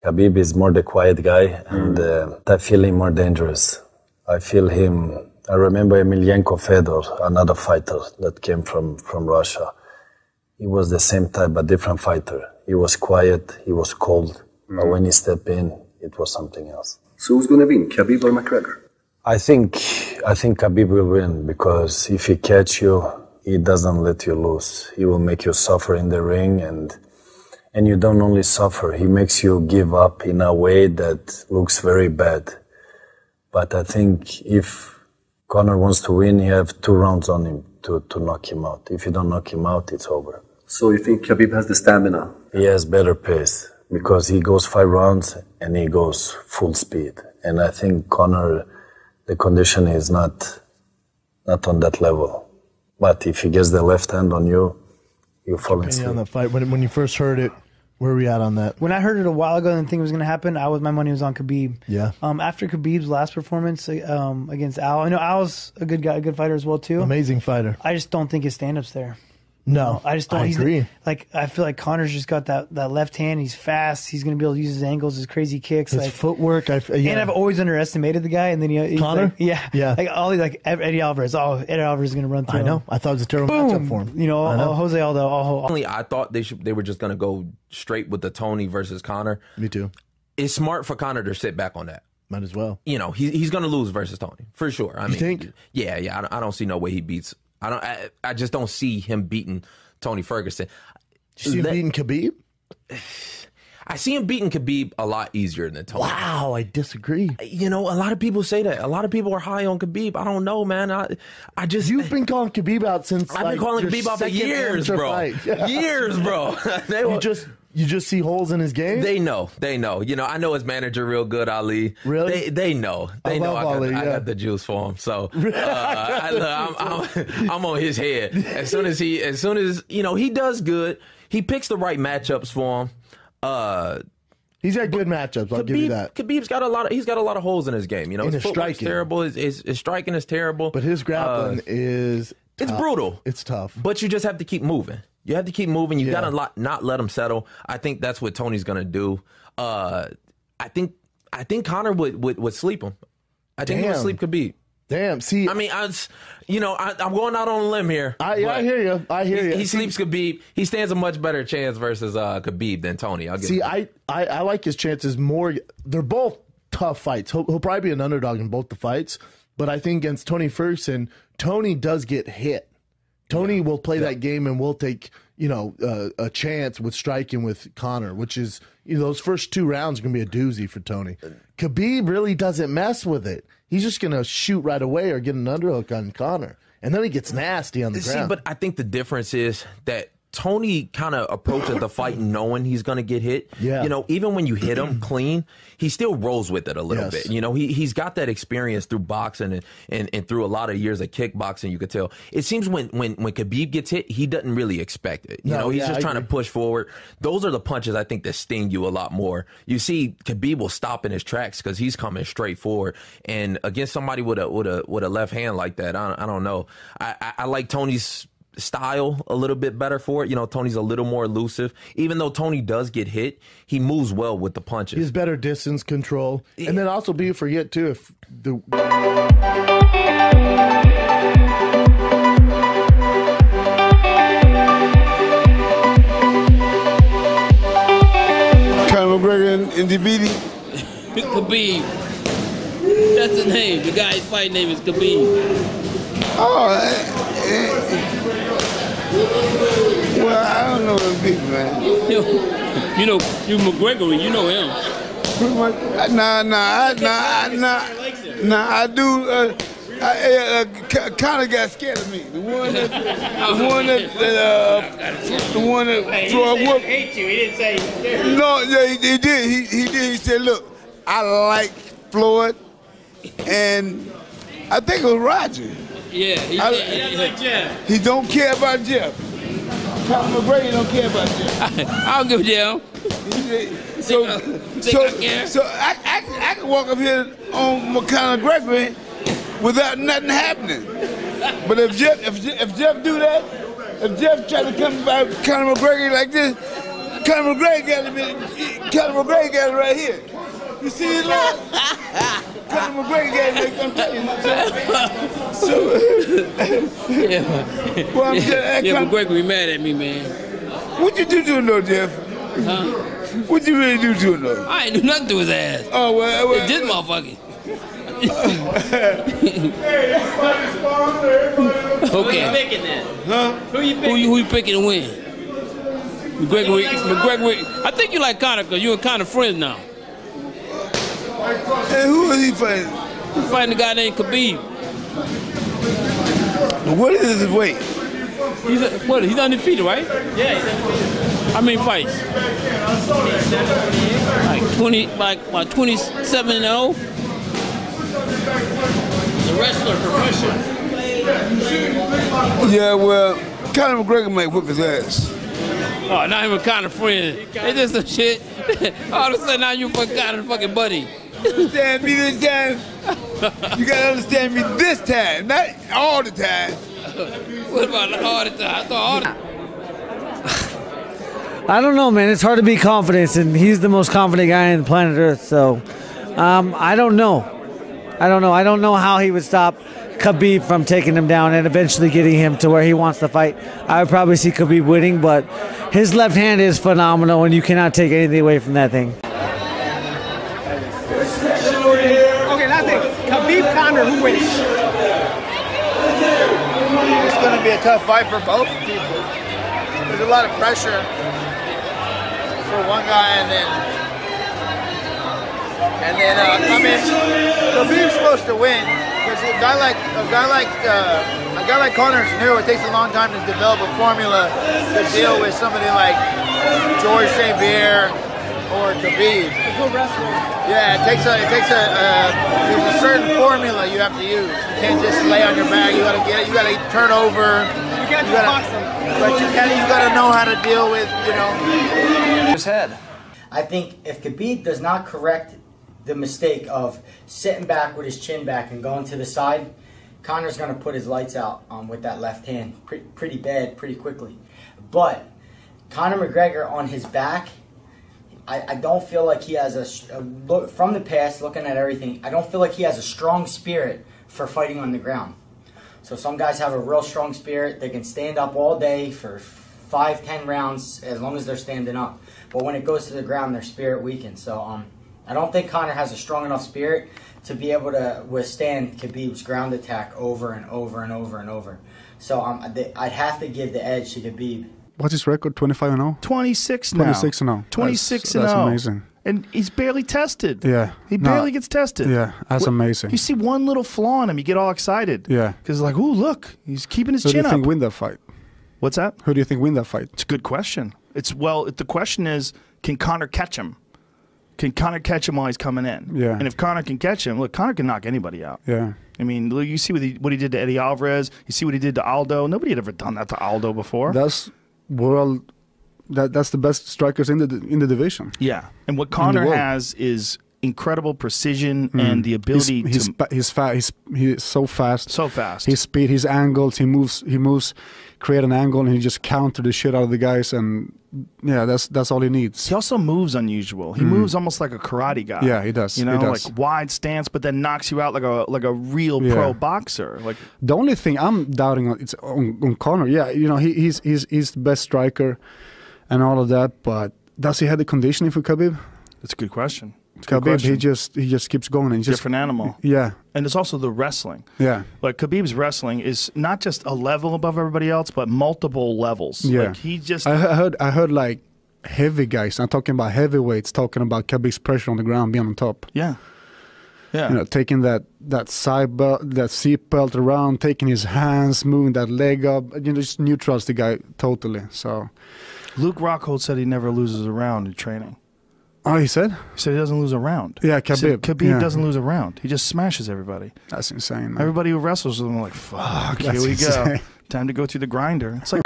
Khabib is more the quiet guy, and I feel him more dangerous. I feel him. I remember Emelianenko Fedor, another fighter that came from Russia. He was the same type, but different fighter. He was quiet, he was cold, but when he stepped in, it was something else. So who's going to win, Khabib or McGregor? I think Khabib will win, because if he catch you, he doesn't let you lose. He will make you suffer in the ring, and you don't only suffer, he makes you give up in a way that looks very bad. But I think if Conor wants to win, he have 2 rounds on him to knock him out. If you don't knock him out, it's over. So you think Khabib has the stamina? He has better pace, because he goes 5 rounds and he goes full speed. And I think Conor, the condition is not on that level. But if he gets the left hand on you, you fall asleep. On the fight, when you first heard it, where are we at on that? When I heard it a while ago and the thing was going to happen, my money was on Khabib. Yeah. After Khabib's last performance against Al, I know Al's a good guy, a good fighter as well too. Amazing fighter. I just don't think his stand-up's there. No, I just don't. I agree. I feel like Conor's just got that left hand. He's fast. He's going to be able to use his angles, his crazy kicks, his footwork. And I've always underestimated the guy. And then Conor, yeah. Like Eddie Alvarez. Oh, Eddie Alvarez is going to run through. I know. Him. I thought it was a terrible matchup for him. Jose Aldo. I thought they were just going to go straight with the Tony versus Conor. Me too. It's smart for Conor to sit back on that. Might as well. He's going to lose versus Tony for sure. I mean, you think? Yeah. I don't see no way he beats. I just don't see him beating Tony Ferguson. You see him beating Khabib? I see him beating Khabib a lot easier than Tony. Wow, I disagree. A lot of people say that. A lot of people are high on Khabib. I don't know, man. I just You've been calling Khabib out since I've been calling Khabib out for years, bro. Years, bro. You just see holes in his game? They know. I know his manager real good, Ali. Really? They know. They know I got the juice for him. So I'm on his head. As soon as he does good, he picks the right matchups for him. He's got good matchups. I'll give you that. Khabib's got a lot of holes in his game. His footwork's terrible. His striking is terrible. But his grappling is tough. It's brutal. It's tough. But you just have to keep moving. You have to keep moving. You gotta not let him settle. I think that's what Tony's gonna do. I think Conor would sleep him. I think he would sleep Khabib. Damn. See, I mean, I'm going out on a limb here. I hear you. He sleeps Khabib. He stands a much better chance versus Khabib than Tony. I like his chances more. They're both tough fights. He'll probably be an underdog in both the fights. But I think against Tony Ferguson, Tony does get hit. Tony will play that game and will take, a chance with striking with Conor, which is, those first 2 rounds are going to be a doozy for Tony. Khabib really doesn't mess with it. He's just going to shoot right away or get an underhook on Conor. And then he gets nasty on the ground. But I think the difference is that Tony kind of approaches the fight knowing he's going to get hit. Yeah. Even when you hit him clean, he still rolls with it a little bit. He's got that experience through boxing and through a lot of years of kickboxing, you could tell. It seems when Khabib gets hit, he doesn't really expect it. He's just trying to push forward. Those are the punches I think that sting you a lot more. You see Khabib will stop in his tracks because he's coming straight forward. And against somebody with a left hand like that, I don't know. I like Tony's style a little bit better for it. Tony's a little more elusive. Even though Tony does get hit, he moves well with the punches. He has better distance control. And then also be forget too if the Conor McGregor and DBD. Khabib. That's the name. The guy's fight name is Khabib. Well, I don't know them people, man. You McGregor, you know him. Pretty much. I do. Conor got scared of me. The one that Floyd whooped. Hate you. He didn't say he did. No, yeah, he did. He did. He said, "Look, I like Floyd, and I think it was Roger." Yeah, he doesn't like Jeff. He don't care about Jeff. Conor McGregor don't care about Jeff. I don't give a damn. So I can walk up here on Conor McGregor without nothing happening. But if Jeff do that, if Jeff try to come by Conor McGregor like this, Conor McGregor got it right here. You see it, Lord? Conor McGregor got it. I'm telling you. Well, McGregor be mad at me, man. What you do to him, though, Jeff? Huh? What you really do to him, though? I ain't do nothing to his ass. Oh, well. It's this motherfucker. Okay. Who you picking then? Huh? Who you picking? Who you picking to win? McGregor. I think you like Conor because you and Conor friends now. Hey, who is he fighting? He's fighting a guy named Khabib. What is his weight? He's undefeated, right? Yeah, he's undefeated. How many fights? Like 27 and 0. The wrestler profession. Yeah, well, Conor McGregor might whip his ass. Oh, not even Conor friend. They just some shit. All of a sudden now you fucking Conor fucking buddy. Understand me this time? You gotta understand me this time, not all the time. What about all the time? I thought all the time. I don't know, man. It's hard to be confident, and he's the most confident guy on the planet Earth. So, I don't know. I don't know how he would stop Khabib from taking him down and eventually getting him to where he wants to fight. I would probably see Khabib winning, but his left hand is phenomenal, and you cannot take anything away from that thing. Okay, last thing. Khabib, Conor, who wins? It's going to be a tough fight for both people. There's a lot of pressure for one guy, and then I mean, Khabib's supposed to win because a guy like Conor's new. It takes a long time to develop a formula to deal with somebody like George St. Pierre or Khabib. Good wrestler. Yeah, there's a certain formula you have to use. You can't just lay on your back. You gotta turn over. You can't just box them. But you gotta know how to deal with, his head. I think if Khabib does not correct the mistake of sitting back with his chin back and going to the side, Conor's going to put his lights out with that left hand pretty bad, pretty quickly. But Conor McGregor on his back, I don't feel like he has look from the past, looking at everything, I don't feel like he has a strong spirit for fighting on the ground. So some guys have a real strong spirit. They can stand up all day for 5-10 rounds as long as they're standing up. But when it goes to the ground, their spirit weakens. So I don't think Conor has a strong enough spirit to be able to withstand Khabib's ground attack over and over and over and over. So I'd have to give the edge to Khabib. What's his record? 25-0? 26 now. 26-0. 26-0. That's amazing. And he's barely tested. Yeah. He barely gets tested. Yeah, that's amazing. You see one little flaw in him, you get all excited. Yeah. Because like, ooh, look, he's keeping his chin up. Who do you think win that fight? What's that? Who do you think win that fight? It's a good question. The question is, can Conor catch him? Can Conor catch him while he's coming in? Yeah. And if Conor can catch him, look, Conor can knock anybody out. Yeah. I mean, look, you see what he did to Eddie Alvarez. You see what he did to Aldo. Nobody had ever done that to Aldo before. That's the best strikers in the division. Yeah. And what Conor has is incredible precision and the ability he's fast. He's so fast. So fast. His speed, his angles, he moves, create an angle, and he just counter the shit out of the guys, and yeah, that's all he needs. He also moves unusual. He moves almost like a karate guy. Yeah, he does. You know, he does. like wide stance, but then knocks you out like a real pro boxer. Like the only thing I'm doubting on Conor. Yeah, you know, he's the best striker and all of that, but does he have the conditioning for Khabib? That's a good question. Khabib, he just keeps going and different animal. Yeah, and it's also the wrestling. Yeah, like Khabib's wrestling is not just a level above everybody else, but multiple levels. Yeah, like he just. I heard like heavy guys. I'm talking about heavyweights talking about Khabib's pressure on the ground, being on top. Yeah, yeah. You know, taking that seat belt around, taking his hands, moving that leg up. You know, just neutrals the guy totally. So, Luke Rockhold said he never loses a round in training. Oh, he said? He said he doesn't lose a round. Yeah, Khabib. Khabib doesn't lose a round. He just smashes everybody. That's insane, man. Everybody who wrestles with him are like, fuck, here we go. Time to go through the grinder. It's like...